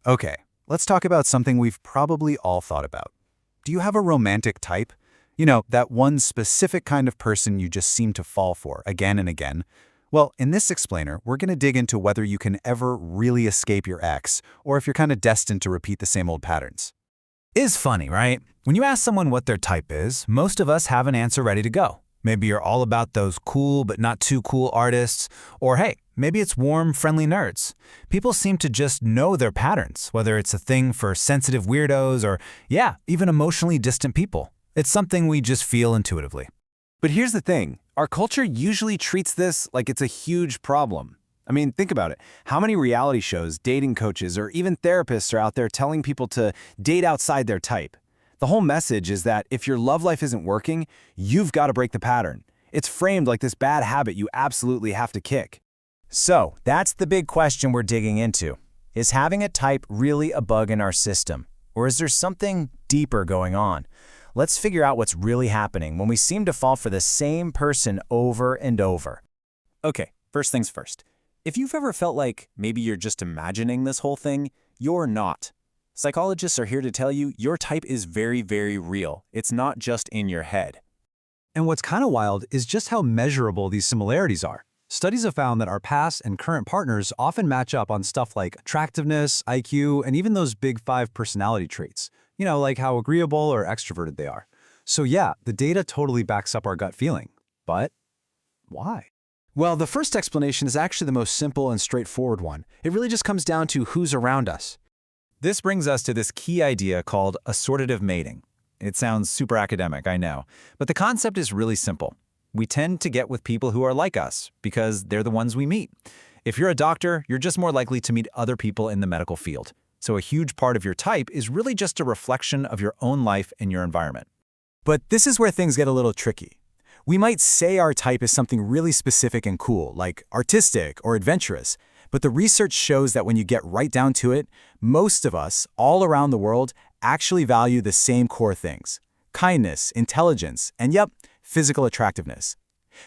Okay, let's talk about something we've probably all thought about. Do you have a romantic type? You know, that one specific kind of person you just seem to fall for again and again. Well, in this explainer, we're going to dig into whether you can ever really escape your ex, or if you're kind of destined to repeat the same old patterns. Is funny, right? When you ask someone what their type is, most of us have an answer ready to go. Maybe you're all about those cool but not too cool artists, or hey, maybe it's warm, friendly nerds. People seem to just know their patterns, whether it's a thing for sensitive weirdos or, yeah, even emotionally distant people. It's something we just feel intuitively. But here's the thing, our culture usually treats this like it's a huge problem. I mean, think about it. How many reality shows, dating coaches, or even therapists are out there telling people to date outside their type? The whole message is that if your love life isn't working, you've got to break the pattern. It's framed like this bad habit you absolutely have to kick. So, that's the big question we're digging into. Is having a type really a bug in our system? Or is there something deeper going on? Let's figure out what's really happening when we seem to fall for the same person over and over. Okay, first things first. If you've ever felt like maybe you're just imagining this whole thing, you're not. Psychologists are here to tell you your type is very, very real. It's not just in your head. And what's kind of wild is just how measurable these similarities are. Studies have found that our past and current partners often match up on stuff like attractiveness, IQ, and even those big 5 personality traits. You know, like how agreeable or extroverted they are. So yeah, the data totally backs up our gut feeling. But why? Well, the first explanation is actually the most simple and straightforward one. It really just comes down to who's around us. This brings us to this key idea called assortative mating. It sounds super academic, I know, but the concept is really simple. We tend to get with people who are like us because they're the ones we meet. If you're a doctor, you're just more likely to meet other people in the medical field. So a huge part of your type is really just a reflection of your own life and your environment. But this is where things get a little tricky. We might say our type is something really specific and cool, like artistic or adventurous, but the research shows that when you get right down to it, most of us, all around the world, actually value the same core things: kindness, intelligence, and yep, physical attractiveness.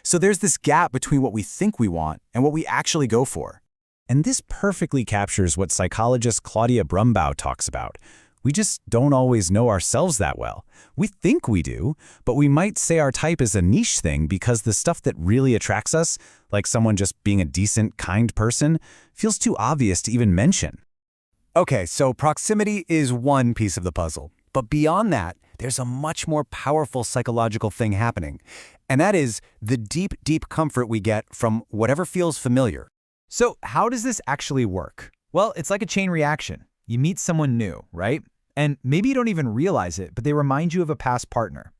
So there's this gap between what we think we want and what we actually go for. And this perfectly captures what psychologist Claudia Brumbaugh talks about. We just don't always know ourselves that well. We think we do, but we might say our type is a niche thing because the stuff that really attracts us, like someone just being a decent, kind person, feels too obvious to even mention. Okay, so proximity is one piece of the puzzle. But beyond that, there's a much more powerful psychological thing happening. And that is the deep, deep comfort we get from whatever feels familiar. So how does this actually work? Well, it's like a chain reaction. You meet someone new, right? And maybe you don't even realize it, but they remind you of a past partner.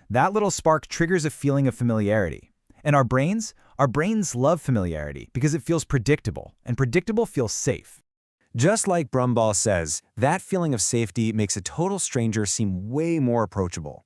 That little spark triggers a feeling of familiarity. And our brains love familiarity because it feels predictable, and predictable feels safe. Just like Brumbaugh says, that feeling of safety makes a total stranger seem way more approachable.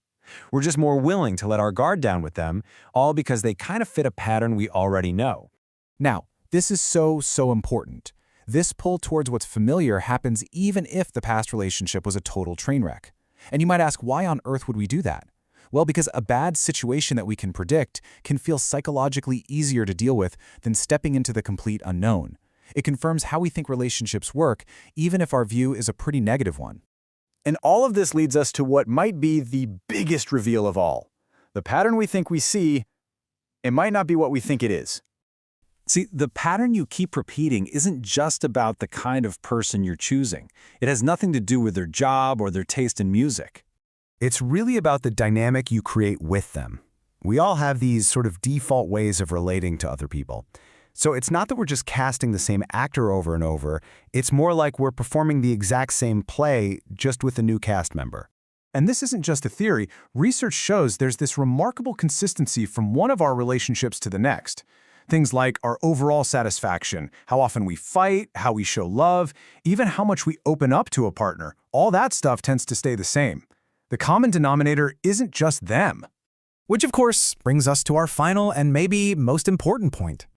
We're just more willing to let our guard down with them, all because they kind of fit a pattern we already know. Now, this is so important. This pull towards what's familiar happens even if the past relationship was a total train wreck. And you might ask, why on earth would we do that? Well, because a bad situation that we can predict can feel psychologically easier to deal with than stepping into the complete unknown. It confirms how we think relationships work, even if our view is a pretty negative one. And all of this leads us to what might be the biggest reveal of all. The pattern we think we see, it might not be what we think it is. See, the pattern you keep repeating isn't just about the kind of person you're choosing. It has nothing to do with their job or their taste in music. It's really about the dynamic you create with them. We all have these sort of default ways of relating to other people. So it's not that we're just casting the same actor over and over. It's more like we're performing the exact same play, just with a new cast member. And this isn't just a theory. Research shows there's this remarkable consistency from one of our relationships to the next. Things like our overall satisfaction, how often we fight, how we show love, even how much we open up to a partner. All that stuff tends to stay the same. The common denominator isn't just them. Which, of course, brings us to our final and maybe most important point.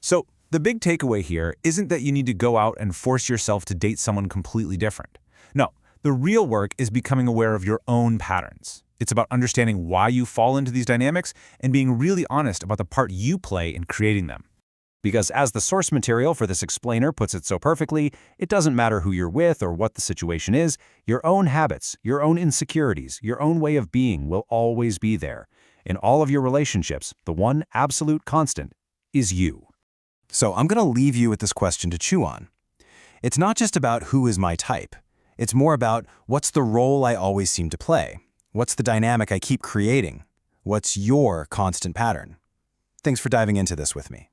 So, the big takeaway here isn't that you need to go out and force yourself to date someone completely different. No, the real work is becoming aware of your own patterns. It's about understanding why you fall into these dynamics and being really honest about the part you play in creating them. Because as the source material for this explainer puts it so perfectly, it doesn't matter who you're with or what the situation is, your own habits, your own insecurities, your own way of being will always be there. In all of your relationships, the one absolute constant is you. So I'm going to leave you with this question to chew on. It's not just about who is my type. It's more about what's the role I always seem to play. What's the dynamic I keep creating? What's your constant pattern? Thanks for diving into this with me.